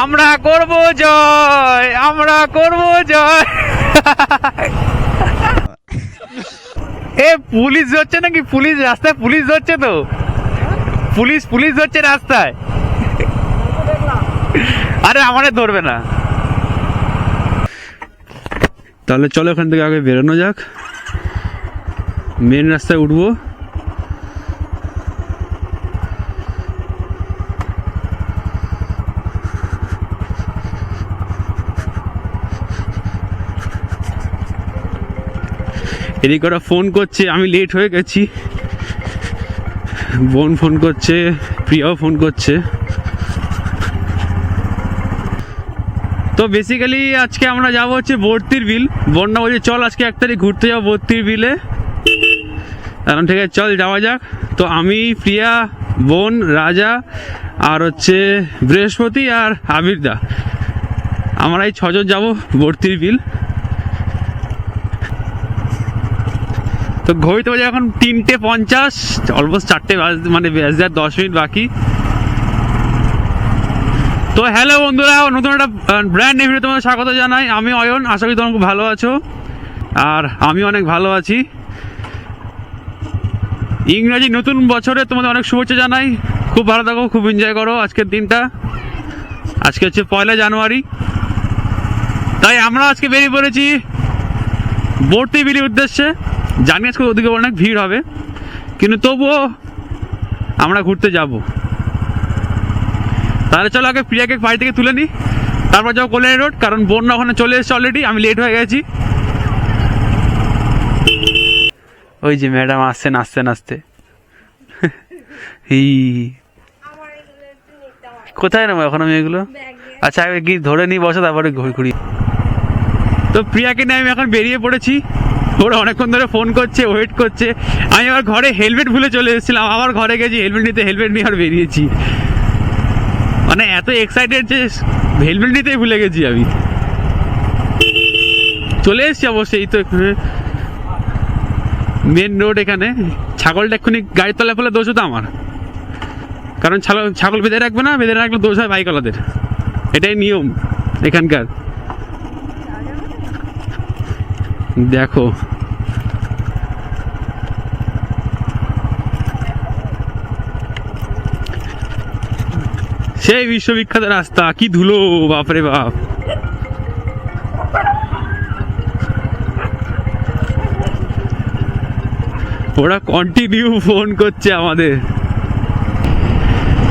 আমরা করব জয়, আমরা করব জয়। এ পুলিশ ধরছে নাকি? পুলিশ রাস্তায় পুলিশ ধরছে তো, পুলিশ পুলিশ ধরছে রাস্তায়। আরে আমারে ধরবে না। তাহলে চলো এখান থেকে আগে বেরোনো যাক, মেন রাস্তায় উঠবো। এদিকে ওরা ফোন করছে, আমি লেট হয়ে গেছি। বোন ফোন করছে, প্রিয়াও ফোন করছে। তো বেসিক্যালি আজকে আমরা যাবো হচ্ছে বর্তির বিল। বন্যা বলছে চল আজকে 1 তারিখ ঘুরতে যাবো বর্তির বিলে। এখন ঠিক আছে চল যাওয়া যাক। তো আমি, প্রিয়া, বোন, রাজা আর হচ্ছে বৃহস্পতি আর আবিরদা, আমরা এই 6 জন যাবো বর্তির বিল। তো ঘড়িতে বাজে এখন 3:50, অলমোস্ট 4টে মানে 10 মিনিট বাকি। তো হ্যালো বন্ধুরা, নতুন একটা ব্র্যান্ড নিউ ভিডিও তোমাদের স্বাগত জানাই। আমি অয়ন, আশা করি তোমরা খুব ভালো আছো আর আমি অনেক ভালো আছি। ইংরাজি নতুন বছরে তোমাদের অনেক শুভেচ্ছা জানাই। খুব ভালো থাকো, খুব এনজয় করো আজকের দিনটা। আজকে হচ্ছে 1 জানুয়ারি। তাই আমরা আজকে বেরিয়ে পড়েছি বর্তি বিলির উদ্দেশ্যে। জানি আজকে ওদিকে অনেক ভিড় হবে, কিন্তু তবুও আমরা ঘুরতে যাব। তাহলে চলো আগে প্রিয়াকে বাড়ি থেকে তুলে নিই, তারপর যাবো কল্যাণী রোড, কারণ বন্যা ওখানে চলে এসেছে অলরেডি, আমি লেট হয়ে গেছি। ওই যে ম্যাডাম আসছেন আস্তে আস্তে। কোথায় নেবো এখন আমি এগুলো? আচ্ছা আগে কি ধরে নিই, বসো, তারপরে ঘুরি। তো প্রিয়াকে নিয়ে আমি এখন বেরিয়ে পড়েছি। ওরা অনেকক্ষণ ধরে ফোন করছে, ওয়েট করছে। আমি আবার ঘরে হেলমেট ভুলে চলে এসেছিলাম, আবার ঘরে গেছি হেলমেট নিয়ে আর বেরিয়েছি। মানে এত এক্সাইটেড যে হেলমেট নিতেই ভুলে গেছি আমি। চলে এসেছি অবশ্যই, এই তো মেন রোড। এখানে ছাগলটা এক্ষুনি গাড়ির তলায় ফেলে দোষ হতো আমার, কারণ ছাগল বেঁধে রাখবে না, বেঁধে রাখলে দোষ হয় বাইকওয়ালাদের। এটাই নিয়ম এখানকার। দেখো সেই বিশ্ববিখ্যাত রাস্তা, কি ধুলো, বাপরে বাপ। ওরা কন্টিনিউ ফোন করছে আমাদের,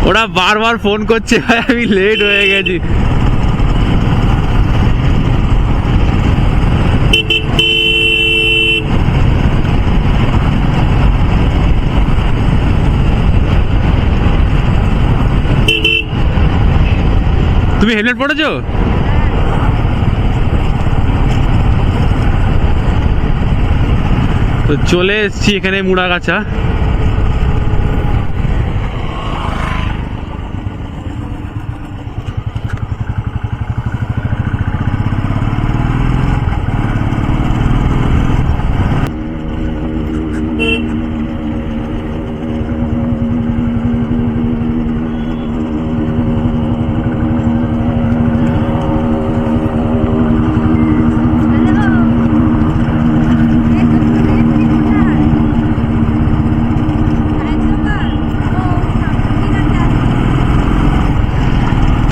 ওরা বারবার ফোন করছে, ভাই আমি লেট হয়ে গেছি। তুমি হেলমেট পড়েছো? তো চলে এসছি এখানে মুড়াগাছা।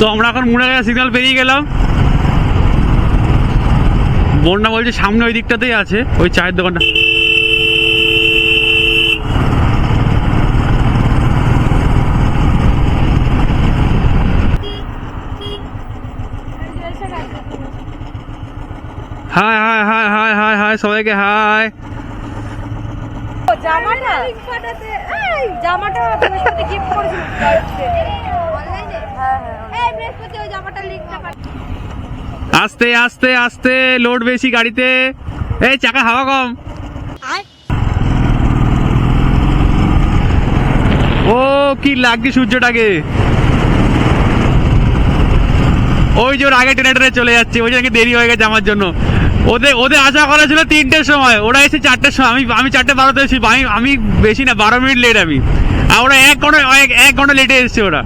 তো আমরা এখন মুড়াগাছা সিগন্যাল পেরিয়ে গেলাম। বন্যা বলছে সামনে ওই দিকটাতেই আছে ওই চায়ের দোকানটা। High high high high high high সবাইকে হাই। আস্তে আস্তে আস্তে, লোড বেশি গাড়িতে, এই চাকা হাওয়া কম। ও কি লাগছে সূর্যটাকে। ওই যে ওর আগে টেনে চলে যাচ্ছে, ওই জন্য দেরি হয়ে গেছে আমার জন্য। ওদের আশা করা ছিল 3টের সময়, ওরা এসে 4টের সময়। আমি 4:12 এসেছি, আমি বেশি না 12 মিনিট লেট আমি। ওরা 1 ঘন্টা লেটে এসছে ওরা।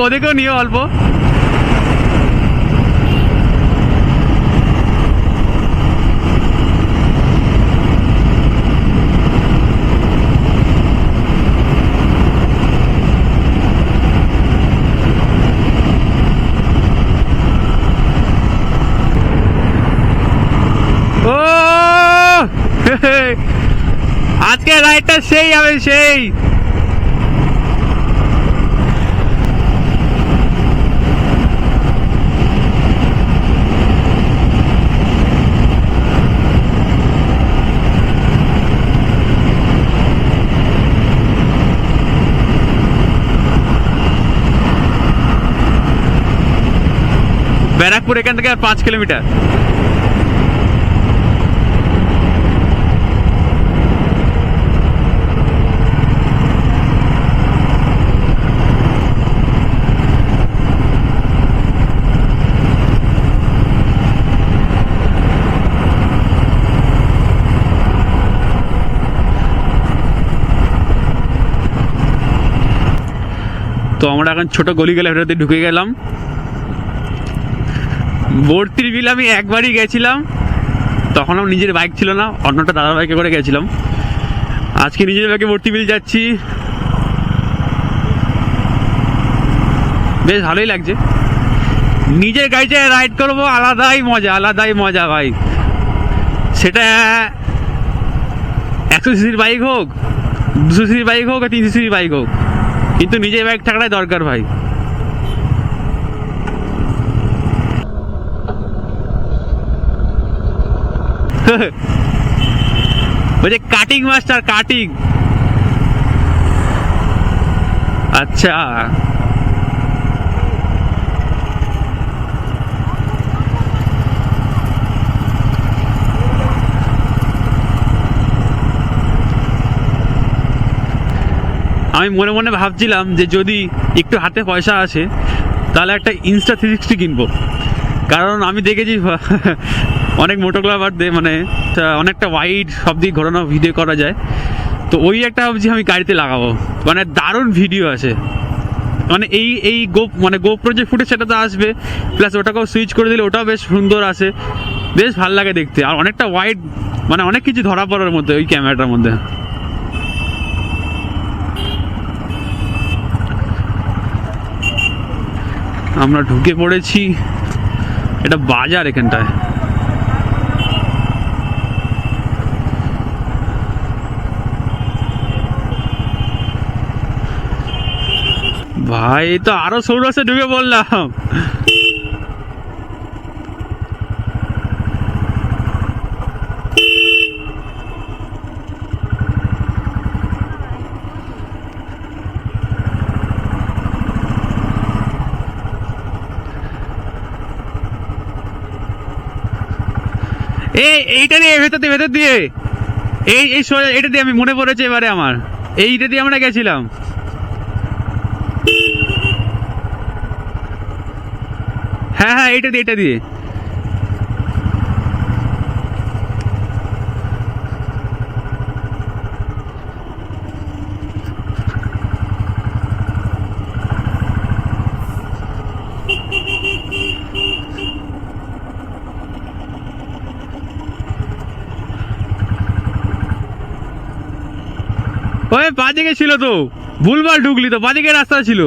ওদেরকেও নিয়ে অল্প। ও আজকে রাইডটা সেই হবে, সেই। ব্যারাকপুর এখান থেকে আর 5 কিলোমিটার। তো আমরা এখন ছোট গলি গেলে ভেতরে ঢুকে গেলাম। ভর্তির বিল আমি একবারই গেছিলাম, তখন আমার নিজের বাইক ছিল না, অন্যটা দাদার বাইকে করে গেছিলাম। আজকে নিজের বাইকে ভর্তি বিল যাচ্ছি, বেশ ভালোই লাগছে। নিজের গাড়িতে রাইড করবো, আলাদাই মজা ভাই। সেটা 100 সিসির বাইক হোক, 200 সিসির বাইক হোক, আর 300 সিসির বাইক হোক, কিন্তু নিজের বাইক থাকাটাই দরকার ভাই। বলছে কাটিং মাস্টার, কাটিং। আচ্ছা, আমি মনে মনে ভাবছিলাম যে যদি একটু হাতে পয়সা আসে তাহলে একটা ইনস্টা 360 কিনবো। কারণ আমি দেখেছি অনেক মোটোগ্রাফার মানে অনেকটা ওয়াইড সব দিক ঘোরানো ভিডিও করা যায়। তো ওই একটা ভাবছি আমি গাড়িতে লাগাবো, মানে দারুণ ভিডিও আছে। মানে এই গোপ্রো যে ফুটেজ সেটা তো আসবে, প্লাস ওটাকেও সুইচ করে দিলে ওটাও বেশ সুন্দর আছে, বেশ ভালো লাগে দেখতে। আর অনেকটা ওয়াইড, মানে অনেক কিছু ধরা পড়ার মধ্যে ওই ক্যামেরাটার মধ্যে। আমরা ঢুকে পড়েছি, এটা বাজার এখানটায়। ভাই তো আরো সৌরাষ্ট্রে ঢুকে পড়লাম। এইটা দিয়ে ভেতর দিয়ে এই এটা দিয়ে আমি মনে পড়েছে এবারে আমার, এইটা দিয়ে আমরা গেছিলাম। হ্যাঁ এইটা দিয়ে ওই বাদিকে ছিল তো, ভুলভাল ঢুকলি তো, বাদিকে রাস্তা ছিল।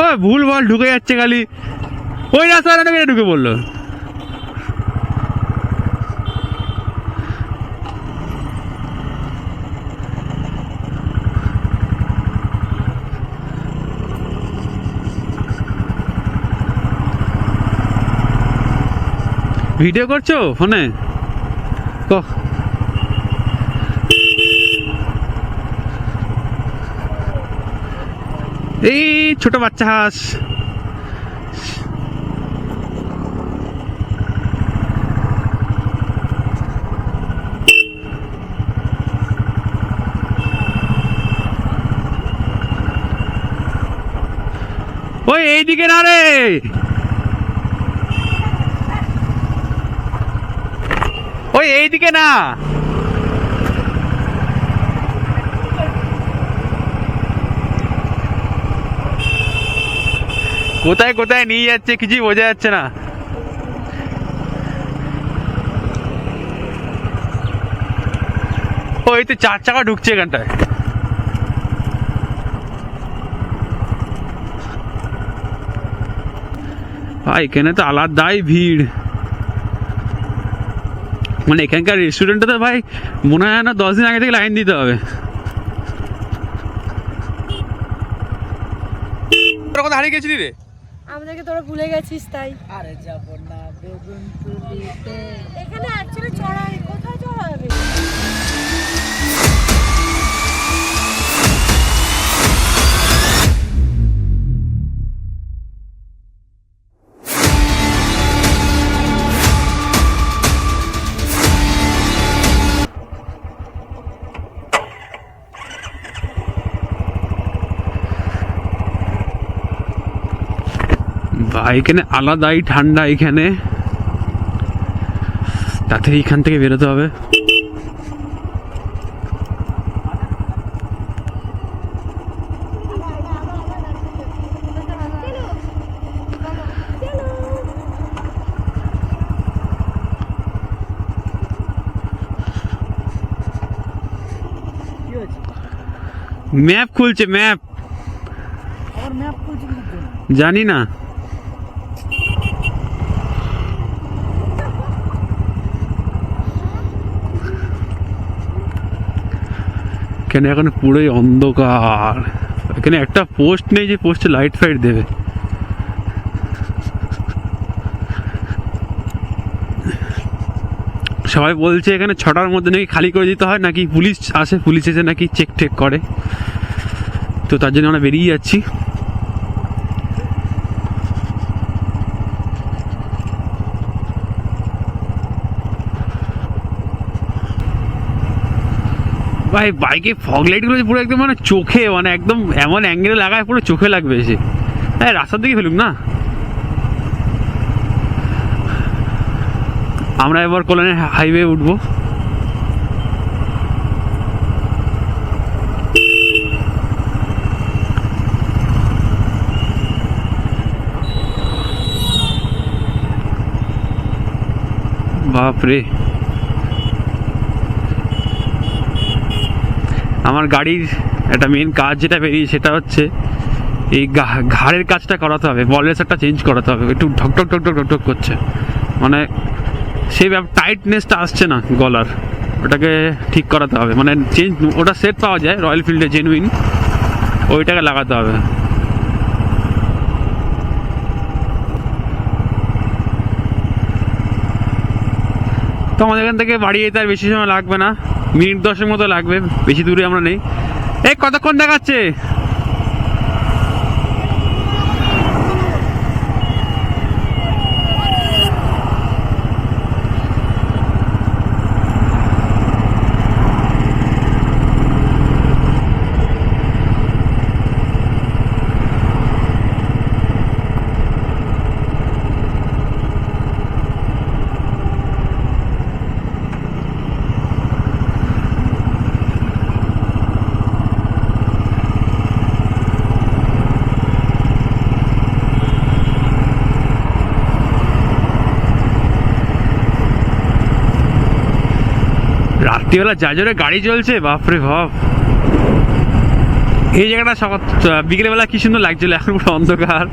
ওই ভুলভাল ঢুকে যাচ্ছে খালি, ওই রাস্তাটা ঢুকে পড়লো। ভিডিও করছো ফোনে? এই ছোট বাচ্চা হাঁস। ওই এইদিকে না রে, ওই এইদিকে না। কোথায় কোথায় নিয়ে যাচ্ছে কিছুই বোঝা যাচ্ছে না। ওই তো 4 চাকা ঢুকছে এখানটায়। ভাই এখানে তো আলাদাই ভিড়, মানে এখানকার রেস্টুরেন্টে তো ভাই মনে হয় না 10 দিন আগে থেকে লাইন দিতে হবে। তোরা কোথায় হারিয়ে গেছিলি রে? আমাদেরকে তোরা ভুলে গেছিস তাই। আরে যাব না বেগুন তুলিতে। এখানে অ্যাকচুয়ালি চড়াই কোথায় চড়াবে? এখানে আলাদাই ঠান্ডা, এখানে তাতে এখান থেকে বেরোতে হবে। ম্যাপ খুলছে, ম্যাপ। আর ম্যাপ খুলছে কি? জানি না। এখানে এখন পুরোই অন্ধকার, এখানে একটা পোস্ট নেই যে পোস্টে লাইট ফাইট দেবে। সবাই বলছে এখানে 6টার মধ্যে নাকি খালি করে দিতে হয়, নাকি পুলিশ আসে, পুলিশ এসে নাকি চেক টেক করে, তো তার জন্য আমরা বেরিয়ে যাচ্ছি। ভাই বাইকে ফগ লাইটগুলো পুরো একদম মানে চোখে, মানে একদম এমন অ্যাঙ্গেলে লাগায় পুরো চোখে লাগবে এসে। হ্যাঁ রাস্তার দিকে ফেলুক না। আমরা এবার কল্যাণের হাইওয়ে উঠবো। বাপরে, আমার গাড়ির একটা মেন কাজ যেটা বেরিয়ে সেটা হচ্ছে এই ঘাড়ের কাজটা করাতে হবে, বলরেসারটা চেঞ্জ করাতে হবে। একটু ঢকঢক ঢকঢক ঢকঢক করছে, মানে সেই টাইটনেসটা আসছে না গলার, ওটাকে ঠিক করাতে হবে। মানে চেঞ্জ, ওটা সেট পাওয়া যায় রয়্যাল ফিল্ডে জেনুইন, ওইটাকে লাগাতে হবে। তো আমাদের এখান থেকে বাড়ি যেতে আর বেশি সময় লাগবে না, মিনিট 10 মতো লাগবে, বেশি দূরে আমরা নেই। এই কতক্ষণ দেখাচ্ছে? রাত্রিবেলা যা জোরে গাড়ি চলছে, বাপরে বাপ। এই জায়গাটা বিকেলবেলা কি সুন্দর লাগছিল, এখন পুরো অন্ধকার।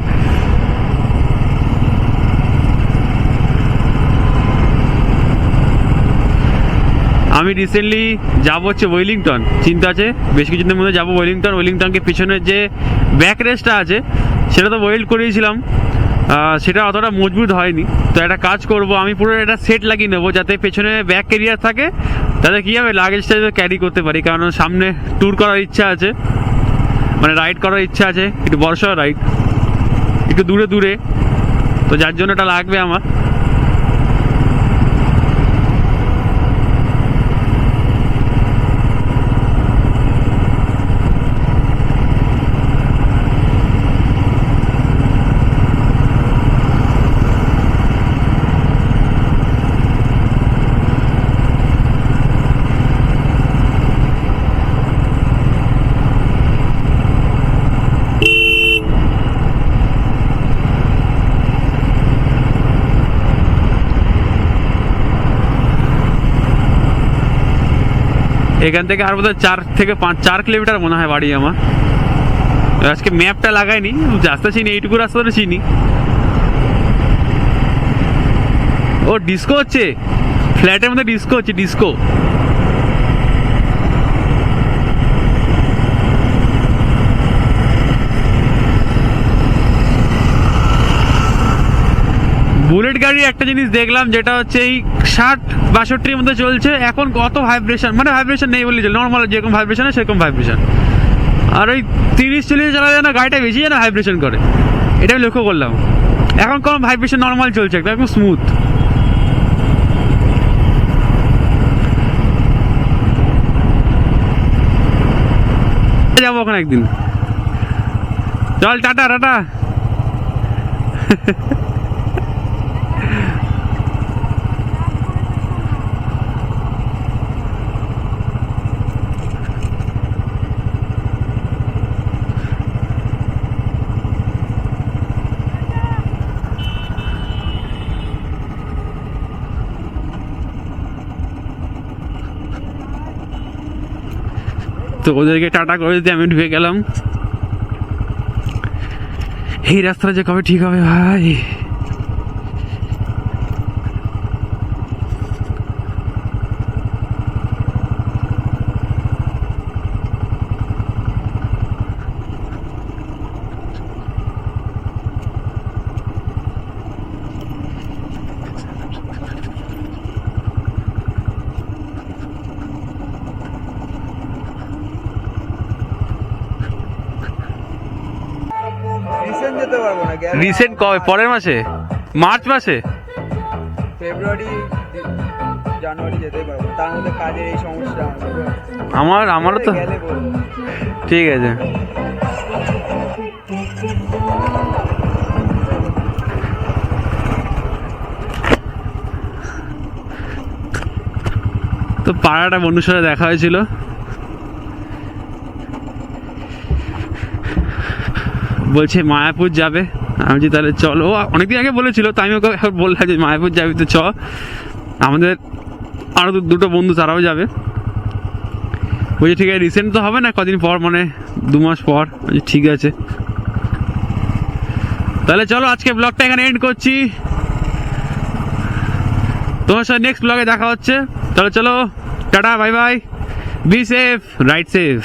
আমি রিসেন্টলি যাবো হচ্ছে ওয়েলিংটন, চিন্তা আছে বেশ কিছুদিনের মধ্যে যাবো ওয়েলিংটন। ওয়েলিংটনকে পিছনের যে ব্যাক রেস্টটা আছে সেটা তো ওয়েল্ড করিয়েছিলাম, সেটা অতটা মজবুত হয়নি। তো একটা কাজ করব, আমি পুরো একটা সেট লাগিয়ে নেবো যাতে পেছনে ব্যাক ক্যারিয়ার থাকে, তাতে কী হবে লাগেজটা ক্যারি করতে পারি। কারণ সামনে ট্যুর করার ইচ্ছা আছে, মানে রাইড করার ইচ্ছা আছে, একটু বড়সড় রাইড, একটু দূরে দূরে, তো যার জন্য এটা লাগবে আমার। এখান থেকে আর বোধহয় 4 কিলোমিটার মনে হয় বাড়ি আমার। আজকে ম্যাপটা লাগাইনি, রাস্তা চিনি, এইটুকু রাস্তাটা চিনি। ও ডিস্কো হচ্ছে, ফ্ল্যাটের মধ্যে ডিস্কো হচ্ছে, ডিস্কো। বুলেট গাড়ি একটা জিনিস দেখলাম, যেটা হচ্ছে এই 60-62 মধ্যে চলছে এখন, কত ভাইব্রেশন, মানে ভাইব্রেশন নেই বললে চলে, নর্মাল যেরকম ভাইব্রেশন হয় সেরকম ভাইব্রেশন। আর ওই 30-40 চালা যায় না, গাড়িটা বেশি যেন ভাইব্রেশন করে, এটা আমি লক্ষ্য করলাম। এখন কোনো ভাইব্রেশন নর্মাল চলছে, একদম স্মুথ। যাবো ওখানে একদিন, চল টাটা টাটা। তো ওদেরকে টাটা করে দিতে আমি ঢুকে গেলাম। এই রাস্তাটা যে কবে ঠিক হবে ভাই। রিসেন্ট যেতে পারবো না, রিসেন্ট কবে? পরের মাসে, মার্চ মাসে, ফেব্রুয়ারি জানুয়ারি যেতে পারবো, তার মধ্যে কাজের এই সমস্যা আমারও তো। গেলে বলবো। ঠিক আছে। তো পাড়াটা বন্ধুর সাথে দেখা হয়েছিল, বলছে মায়াপুর যাবে। আমি বলছি তাহলে চলো, অনেকদিন আগে বলেছিল, তো আমি ওকে বললাম যে মায়াপুর যাবি তো চ, আমাদের আরও দুটো বন্ধু তারাও যাবে। বলছি ঠিক আছে, রিসেন্ট তো হবে না, কদিন পর, মানে 2 মাস পর। বলছি ঠিক আছে, তাহলে চলো আজকে ব্লগটা এখানে এন্ড করছি। তোমার সাথে নেক্সট ব্লগে দেখা হচ্ছে। তাহলে চলো tata, bye bye, be safe, ride safe.